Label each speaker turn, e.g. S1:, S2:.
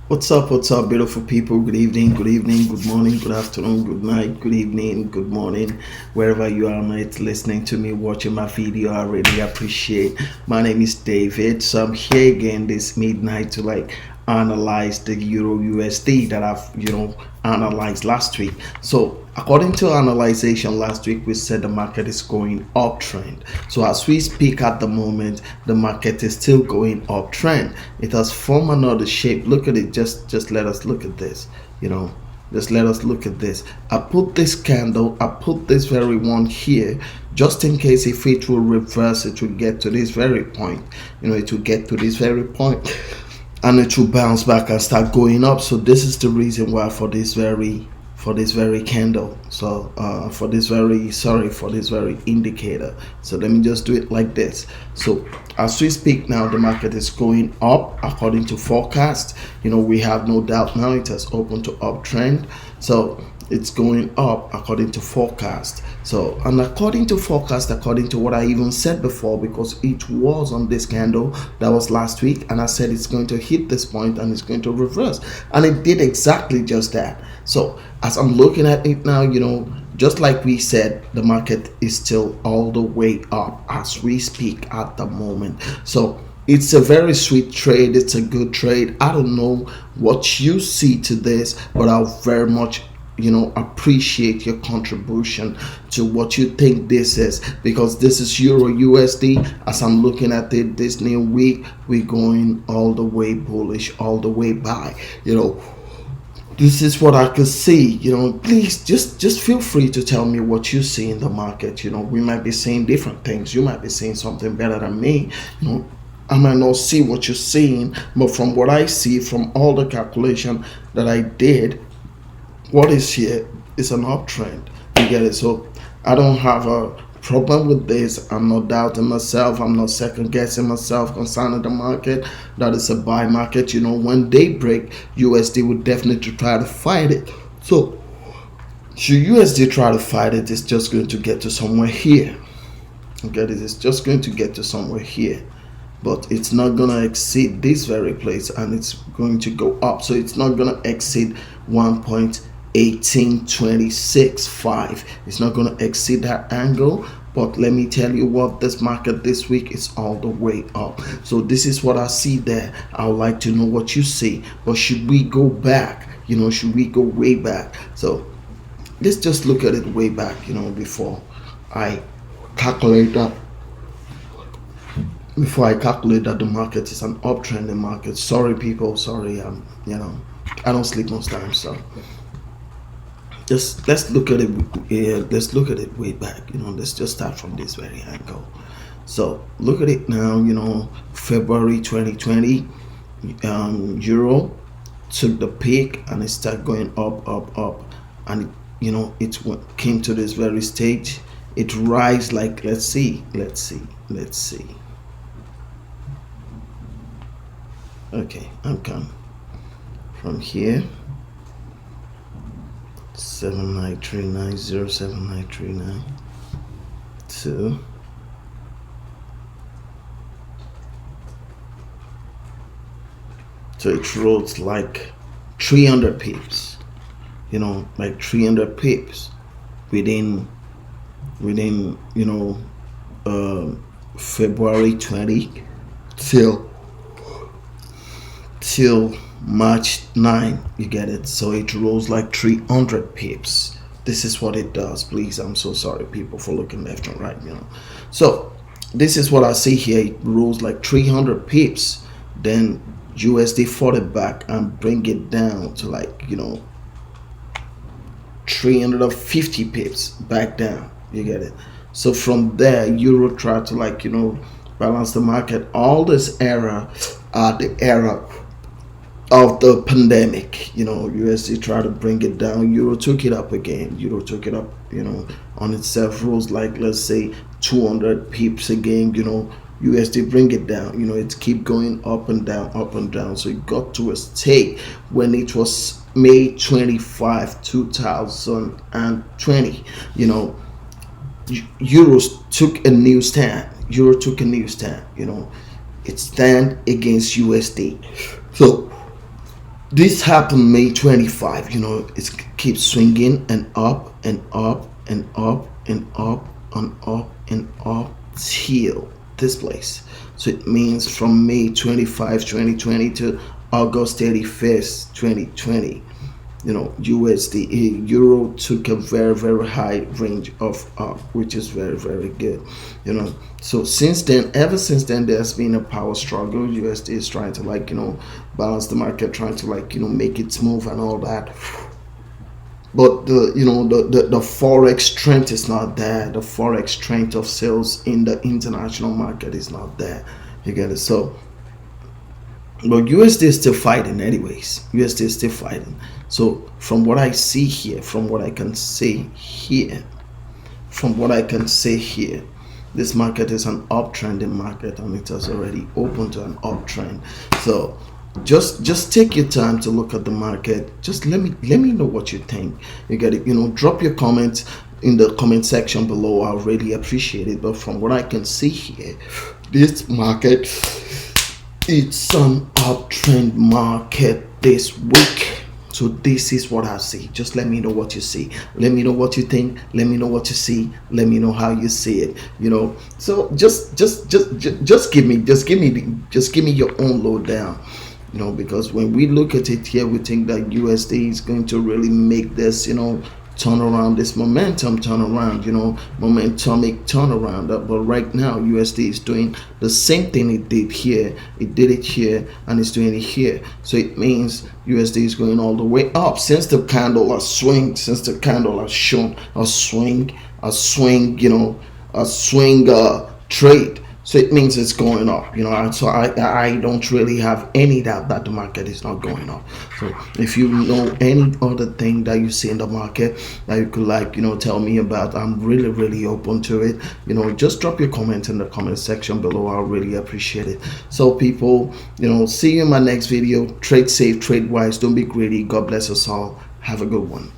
S1: What's up, beautiful people? Good evening, good morning, good afternoon, good night, good evening, good morning, wherever you are, mate, listening to me, watching my video. I really appreciate. My name is David, so I'm here again this midnight to analyze the Euro USD that I've analyzed last week. So according to analyzation last week, we said the market is going uptrend. So as we speak at the moment, the market is still going uptrend. It has formed another shape. Look at it. Just let us look at this. Just let us look at this. I put this candle, I put this very one here, just in case if it will reverse, it will get to this very point. It will get to this very point, and it will bounce back and start going up. So this is the reason why for this very candle, so for this very indicator. So let me just do it like this. So as we speak now, the market is going up according to forecast. We have no doubt now it has opened to uptrend, so it's going up according to forecast. So, and according to forecast, according to what I even said before, because it was on this candle that was last week, and I said it's going to hit this point and it's going to reverse, and it did exactly just that. So as I'm looking at it now, just like we said, the market is still all the way up as we speak at the moment. So it's a very sweet trade. It's a good trade. I don't know what you see to this, but I'll very much appreciate your contribution to what you think this is, because this is Euro USD. As I'm looking at it this new week, we're going all the way bullish, all the way buy. This is what I could see. Please just feel free to tell me what you see in the market. We might be seeing different things. You might be seeing something better than me. I might not see what you're seeing, but from what I see, from all the calculation that I did, what is here is an uptrend. You get it? So I don't have a problem with this. I'm not doubting myself. I'm not second guessing myself concerning the market. That is a buy market. When they break, USD would definitely try to fight it. So should USD try to fight it, it's just going to get to somewhere here. Okay, it's just going to get to somewhere here, but it's not gonna exceed this very place, and it's going to go up. So it's not gonna exceed 1.18265. It's not going to exceed that angle. But let me tell you what, this market this week is all the way up. So this is what I see there. I would like to know what you see. But should we go back? Should we go way back? So let's just look at it way back, before I calculate that. Before I calculate that the market is an uptrending market. Sorry people, sorry. I don't sleep most times, so let's look at it. Let's look at it way back. Let's just start from this very angle. So look at it now. February 2020, Euro took the peak and it started going up, and it came to this very stage. It rise like let's see. Okay, I'm coming from here. 7939 to so it rose like 300 pips, like 300 pips within February 20 till March 9. You get it? So it rose like 300 pips. This is what it does. Please, I'm so sorry people for looking left and right. So this is what I see here. It rose like 300 pips, then USD fought it back and bring it down to 350 pips back down. You get it? So from there, Euro tried to balance the market. All this era are the era of the pandemic. USD tried to bring it down. Euro took it up again. On itself, rose like let's say 200 pips again. USD bring it down. It keep going up and down. So it got to a state when it was May 25, 2020. Euros took a new stand. euro took a new stand. It stand against USD. So this happened May 25. It keeps swinging and up and up and up and up and up and up till this place. So it means from May 25, 2020 to August 31st, 2020, euro took a very, very high range of up, which is very, very good. So ever since then, there's been a power struggle. USD is trying to balance the market, trying to make it move and all that. But the forex strength is not there. The forex strength of sales in the international market is not there. You get it? So, but USD is still fighting anyways. USD is still fighting. So from what I see here, from what I can say here, this market is an uptrending market, and it has already opened to an uptrend. So just take your time to look at the market. Just let me know what you think. You get it? Drop your comments in the comment section below. I really appreciate it. But from what I can see here, this market, it's an uptrend market this week. So this is what I see. Just let me know what you see. Let me know what you think. Let me know what you see. Let me know how you see it. So just give me your own lowdown. Because when we look at it here, we think that USD is going to really make this, turn around, this momentum turn around, momentumic turnaround. But right now, USD is doing the same thing it did here. It did it here, and it's doing it here. So it means USD is going all the way up since the candle has swing, since the candle has shown a swing trade. So it means it's going up, so I don't really have any doubt that the market is not going up. So if you know any other thing that you see in the market that you could tell me about, I'm really, really open to it. Just drop your comment in the comment section below. I'll really appreciate it. So people, see you in my next video. Trade safe, trade wise, don't be greedy. God bless us all. Have a good one.